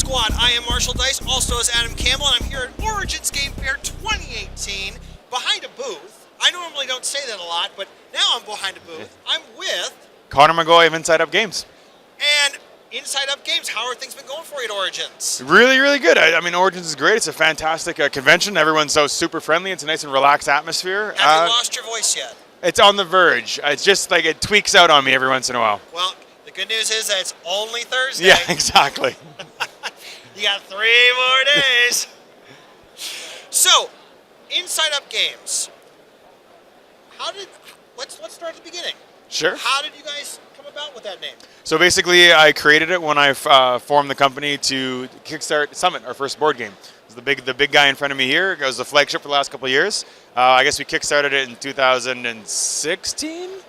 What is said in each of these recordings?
Squad. I am Marshall Dice, also as Adam Campbell, and I'm here at Origins Game Fair 2018, behind a booth. I normally don't say that a lot, but now I'm behind a booth. I'm with Connor McGoy of Inside Up Games. And Inside Up Games. How are things been going for you at Origins? Really, really good. I mean, Origins is great. It's a fantastic convention. Everyone's so super friendly. It's a nice and relaxed atmosphere. Have you lost your voice yet? It's on the verge. It's just like it tweaks out on me every once in a while. Well, the good news is that it's only Thursday. Yeah, exactly. You got 3 more days. So, Inside Up Games. Let's start at the beginning. Sure. How did you guys come about with that name? So basically, I created it when I formed the company to kickstart Summit, our first board game. It was the big guy in front of me here. It was the flagship for the last couple of years. I guess we kickstarted it in 2016. It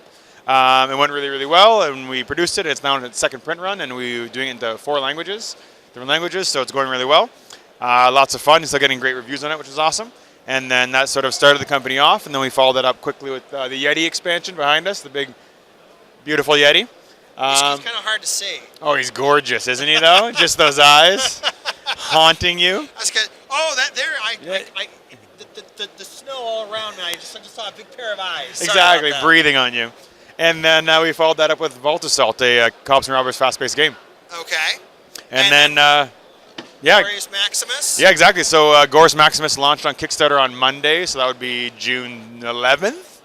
went really, really well, and we produced it. It's now in its second print run, and we're doing it into 4 languages, different languages, so it's going really well. Lots of fun. Still getting great reviews on it, which is awesome. And then that sort of started the company off, and then we followed it up quickly with the Yeti expansion behind us, the big, beautiful Yeti. He's kind of hard to see. Oh, he's gorgeous, isn't he, though? Just those eyes haunting you. That's good. Oh, that there, the snow all around me, I just saw a big pair of eyes. Exactly, breathing on you. And then we followed that up with Voltasalt, a Cops and Robbers fast-paced game. Okay. And then yeah. Glorious Maximus? Yeah, exactly. So Glorious Maximus launched on Kickstarter on Monday, so that would be June 11th,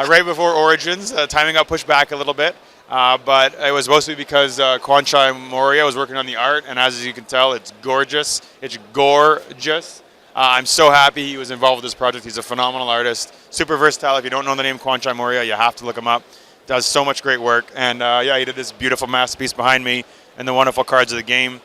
right before Origins. Timing got pushed back a little bit, but it was mostly because Kwanchai Moria was working on the art, and as you can tell, it's gorgeous. It's gorgeous. I'm so happy he was involved with this project. He's a phenomenal artist, super versatile. If you don't know the name Kwanchai Moria, you have to look him up. Does so much great work, and yeah, he did this beautiful masterpiece behind me and the wonderful cards of the game.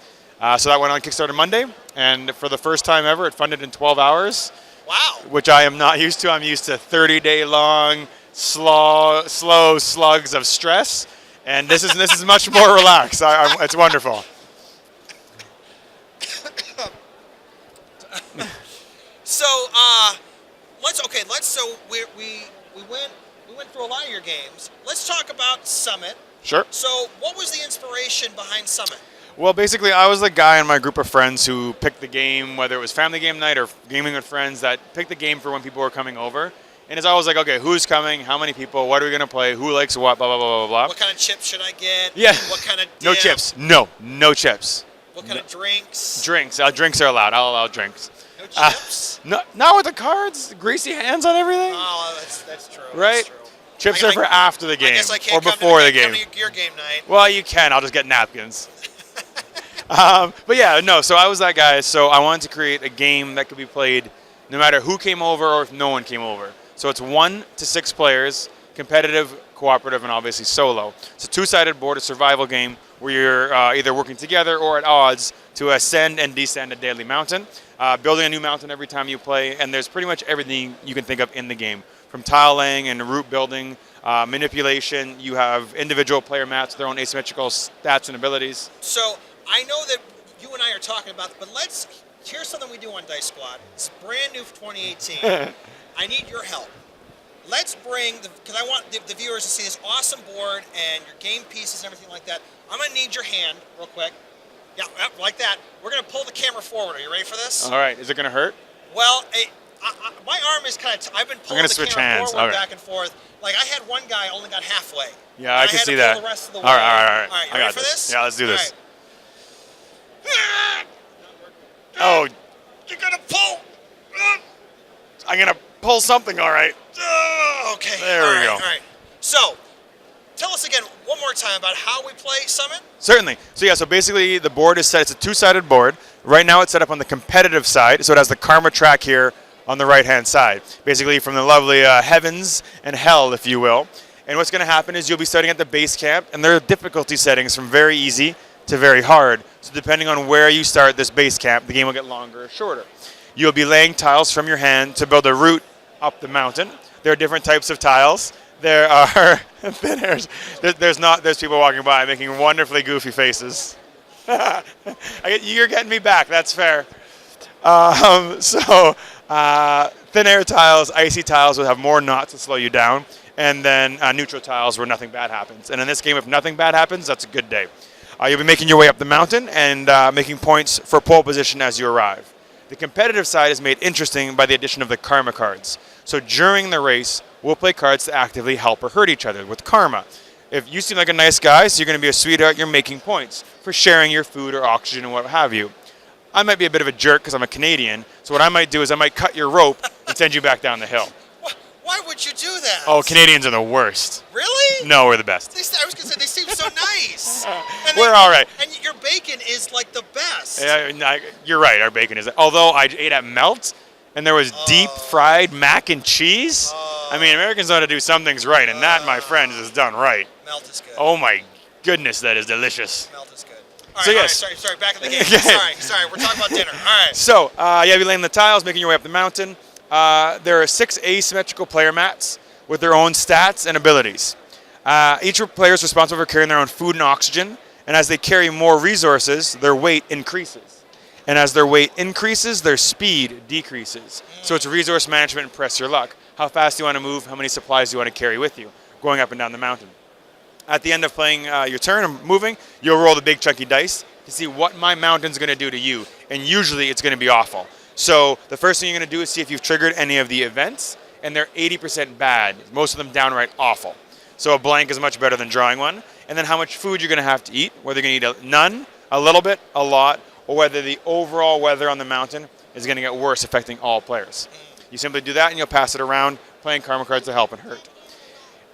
So that went on Kickstarter Monday, and for the first time ever, it funded in 12 hours. Wow. Which I am not used to. I'm used to 30-day-long, slow slugs of stress, and this is much more relaxed. It's wonderful. So so we went through a lot of your games. Let's talk about Summit. Sure. So what was the inspiration behind Summit? Well, basically, I was the guy in my group of friends who picked the game, whether it was family game night or gaming with friends, that picked the game for when people were coming over. And it's always like, okay, who's coming? How many people? What are we going to play? Who likes what? Blah, blah, blah, blah, blah. What kind of chips should I get? Yeah. What kind of dip? No chips. No chips. What kind of drinks? Drinks. Drinks are allowed. I'll allow drinks. No chips? Not with the cards. Greasy hands on everything. Oh, that's true. Right? That's true. Chips are for after the game. I guess I can't or before the game. Come to your game night. Well, you can. I'll just get napkins. But yeah, no, so I was that guy. So I wanted to create a game that could be played no matter who came over or if no one came over. So it's 1 to 6 players, competitive, cooperative, and obviously solo. It's a 2-sided board, a survival game where you're either working together or at odds to ascend and descend a deadly mountain, building a new mountain every time you play, and there's pretty much everything you can think of in the game. From tile laying and route building, manipulation, you have individual player mats with their own asymmetrical stats and abilities. So I know that you and I are talking about it, but here's something we do on Dice Squad. It's brand new for 2018. I need your help. Let's bring, because I want the viewers to see this awesome board and your game pieces and everything like that. I'm going to need your hand real quick. Yeah, like that. We're going to pull the camera forward. Are you ready for this? All right. Is it going to hurt? Well, my arm is kind of, I've been pulling the camera forward, back and forth. Like I had one guy only got halfway. Yeah, I can see that. The rest of the way. All right. All right, you ready for this? Yeah, let's do this. Right. Oh. You're going to pull. I'm going to pull something, all right. Okay. There we go. All right. So, tell us again one more time about how we play Summit. Certainly. So yeah, so basically the board is set, it's a 2-sided board. Right now it's set up on the competitive side, so it has the karma track here on the right-hand side. Basically from the lovely heavens and hell, if you will. And what's going to happen is you'll be starting at the base camp, and there are difficulty settings from very easy to very hard. So depending on where you start this base camp, the game will get longer or shorter. You'll be laying tiles from your hand to build a route up the mountain. There are different types of tiles. There are thin hairs. There's people walking by making wonderfully goofy faces. You're getting me back. That's fair. Thin air tiles, icy tiles will have more knots to slow you down, and then neutral tiles where nothing bad happens. And in this game, if nothing bad happens, that's a good day. You'll be making your way up the mountain and making points for pole position as you arrive. The competitive side is made interesting by the addition of the karma cards. So during the race, we'll play cards to actively help or hurt each other with karma. If you seem like a nice guy, so you're going to be a sweetheart, you're making points for sharing your food or oxygen and what have you. I might be a bit of a jerk because I'm a Canadian, so what I might do is I might cut your rope and send you back down the hill. Why would you do that? Oh, Canadians are the worst. Really? No, we're the best. I was going to say, they seem so nice. We're all right. And your bacon is like the best. Yeah, you're right, our bacon is. Although I ate at Melt, and there was deep fried mac and cheese. I mean, Americans know how to do some things right, and that, my friends, is done right. Melt is good. Oh my goodness, that is delicious. Melt is good. All right, So all yes. right, sorry, back in the game. Sorry, we're talking about dinner. All right. So, you'll be laying the tiles, making your way up the mountain. There are 6 asymmetrical player mats with their own stats and abilities. Each player is responsible for carrying their own food and oxygen, and as they carry more resources, their weight increases. And as their weight increases, their speed decreases. So it's resource management and press your luck. How fast do you want to move? How many supplies do you want to carry with you going up and down the mountain? At the end of playing your turn and moving, you'll roll the big chunky dice to see what my mountain's going to do to you. And usually it's going to be awful. So the first thing you're going to do is see if you've triggered any of the events, and they're 80% bad. Most of them downright awful. So a blank is much better than drawing one. And then how much food you're going to have to eat, whether you're going to eat none, a little bit, a lot, or whether the overall weather on the mountain is going to get worse, affecting all players. You simply do that and you'll pass it around, playing karma cards to help and hurt.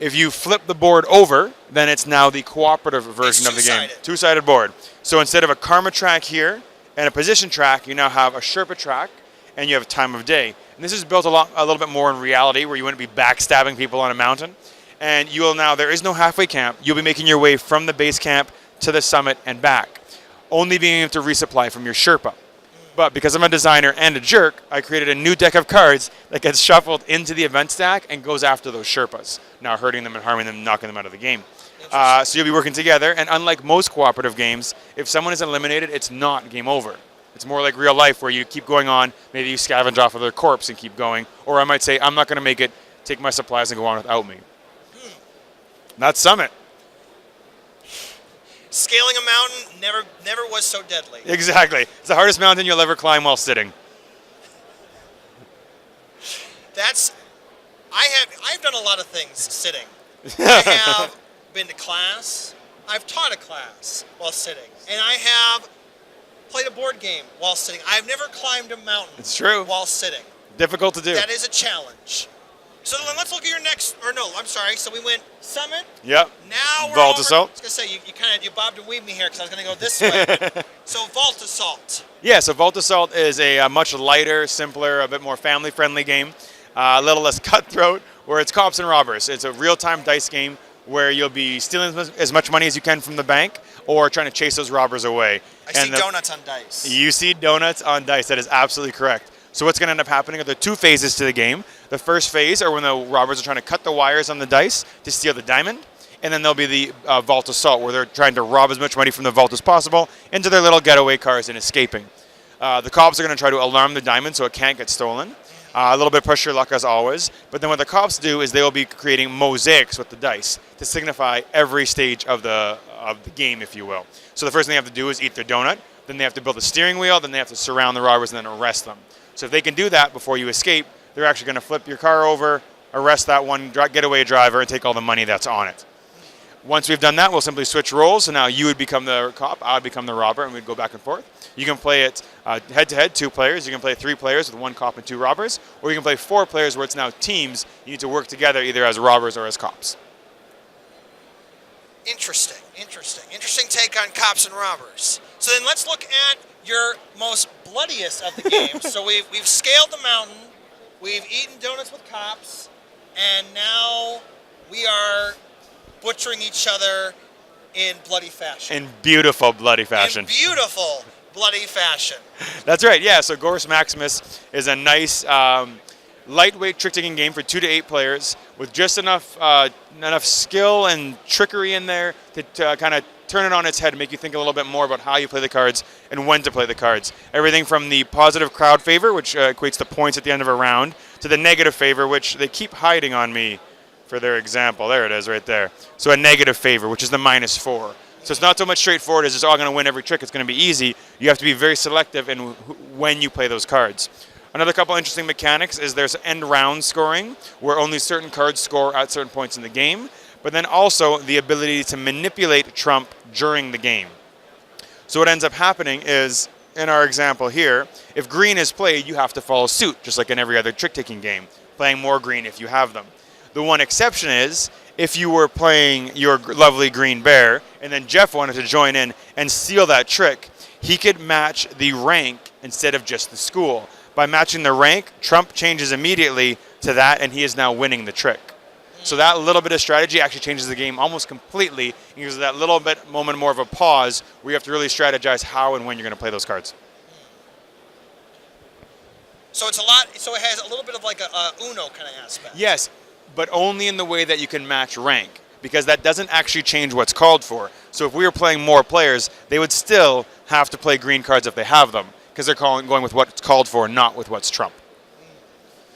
If you flip the board over, then it's now the cooperative version of the game. Two-sided board. So instead of a karma track here and a position track, you now have a Sherpa track and you have a time of day. And this is built a little bit more in reality, where you wouldn't be backstabbing people on a mountain. And you will now, there is no halfway camp. You'll be making your way from the base camp to the summit and back, only being able to resupply from your Sherpa. But because I'm a designer and a jerk, I created a new deck of cards that gets shuffled into the event stack and goes after those Sherpas, now hurting them and harming them, knocking them out of the game. So you'll be working together, and unlike most cooperative games, if someone is eliminated, it's not game over. It's more like real life, where you keep going on, maybe you scavenge off of their corpse and keep going, or I might say, I'm not going to make it, take my supplies and go on without me. That's Summit. Scaling a mountain never was so deadly. Exactly. It's the hardest mountain you'll ever climb while sitting. I've done a lot of things sitting. I have been to class. I've taught a class while sitting. And I have played a board game while sitting. I've never climbed a mountain It's true. while sitting. Difficult to do. That is a challenge. So then let's look at your next, or no, I'm sorry. So we went Summit. Yep. Now we're Vault over, Assault. I was going to say, you bobbed and weaved me here because I was going to go this way. So Vault Assault. Yeah, so Vault Assault is a much lighter, simpler, a bit more family-friendly game. A little less cutthroat, where it's cops and robbers. It's a real-time dice game where you'll be stealing as much money as you can from the bank or trying to chase those robbers away. I see donuts on dice. You see donuts on dice. That is absolutely correct. So what's going to end up happening are there 2 phases to the game. The first phase are when the robbers are trying to cut the wires on the dice to steal the diamond. And then there'll be the Vault Assault, where they're trying to rob as much money from the vault as possible into their little getaway cars and escaping. The cops are going to try to alarm the diamond so it can't get stolen. A little bit of push your luck as always. But then what the cops do is they will be creating mosaics with the dice to signify every stage of the game, if you will. So the first thing they have to do is eat their donut. Then they have to build a steering wheel. Then they have to surround the robbers and then arrest them. So if they can do that before you escape, they're actually going to flip your car over, arrest that one getaway driver, and take all the money that's on it. Once we've done that, we'll simply switch roles. So now you would become the cop, I would become the robber, and we'd go back and forth. You can play it head-to-head, 2 players. You can play 3 players with 1 cop and 2 robbers. Or you can play 4 players where it's now teams. You need to work together either as robbers or as cops. Interesting take on cops and robbers. So then let's look at your most bloodiest of the games. So we've scaled the mountain, we've eaten donuts with cops, and now we are butchering each other in bloody fashion. In beautiful bloody fashion. In beautiful bloody fashion. That's right, yeah. So Gorus Maximus is a nice lightweight trick-taking game for 2 to 8 players with just enough skill and trickery in there to kind of turn it on its head and make you think a little bit more about how you play the cards and when to play the cards. Everything from the positive crowd favor, which equates to points at the end of a round, to the negative favor, which they keep hiding on me for their example. There it is right there. So a negative favor, which is the -4. So it's not so much straightforward as just all going to win every trick. It's going to be easy. You have to be very selective in when you play those cards. Another couple interesting mechanics is there's end round scoring, where only certain cards score at certain points in the game, but then also the ability to manipulate trump during the game. So what ends up happening is, in our example here, if green is played, you have to follow suit, just like in every other trick-taking game, playing more green if you have them. The one exception is, if you were playing your lovely green bear, and then Jeff wanted to join in and steal that trick, he could match the rank instead of just the school. By matching the rank, trump changes immediately to that, and he is now winning the trick. So that little bit of strategy actually changes the game almost completely, because of that little bit moment more of a pause where you have to really strategize how and when you're going to play those cards. So it's a lot. So it has a little bit of like a Uno kind of aspect. Yes, but only in the way that you can match rank, because that doesn't actually change what's called for. So if we were playing more players, they would still have to play green cards if they have them, because they're going with what's called for, not with what's trump.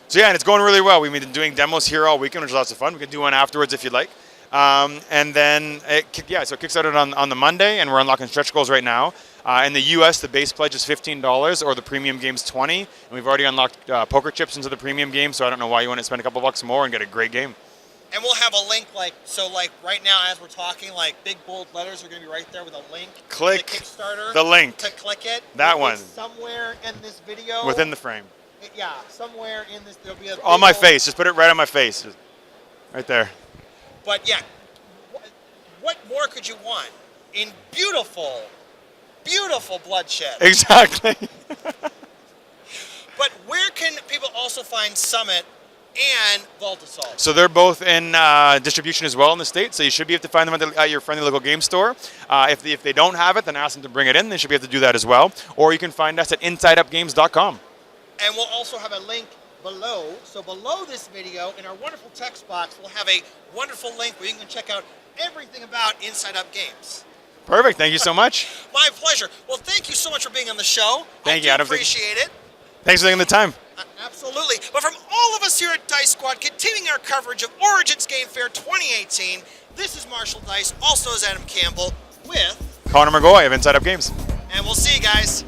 So yeah, and it's going really well. We've been doing demos here all weekend, which is lots of fun. We can do one afterwards if you'd like. And then, so it kickstarted on the Monday, and we're unlocking stretch goals right now. In the U.S., the base pledge is $15, or the premium game's $20. And we've already unlocked poker chips into the premium game, so I don't know why you want to spend a couple bucks more and get a great game. And we'll have a link, like right now as we're talking, like big bold letters are going to be right there with a link. Click to the Kickstarter. the link. To click it. That one. It's somewhere in this video. Within the frame. Yeah, somewhere in this there'll be a. On my big old- face. Just put it right on my face. Just right there. But yeah, what more could you want in beautiful, beautiful bloodshed? Exactly. But where can people also find Summit and Vault Assault? So they're both in distribution as well in the States, so you should be able to find them at your friendly local game store. If they don't have it, then ask them to bring it in. They should be able to do that as well. Or you can find us at InsideUpGames.com. And we'll also have a link below. So below this video, in our wonderful text box, we'll have a wonderful link where you can check out everything about Inside Up Games. Perfect. Thank you so much. My pleasure. Well, thank you so much for being on the show. Thank you, I Adam. appreciate it. Thanks for taking the time. Absolutely. But from all of us here at Dice Squad, continuing our coverage of Origins Game Fair 2018, this is Marshall Dice, also is Adam Campbell, with Connor McGoy of Inside Up Games. and we'll see you guys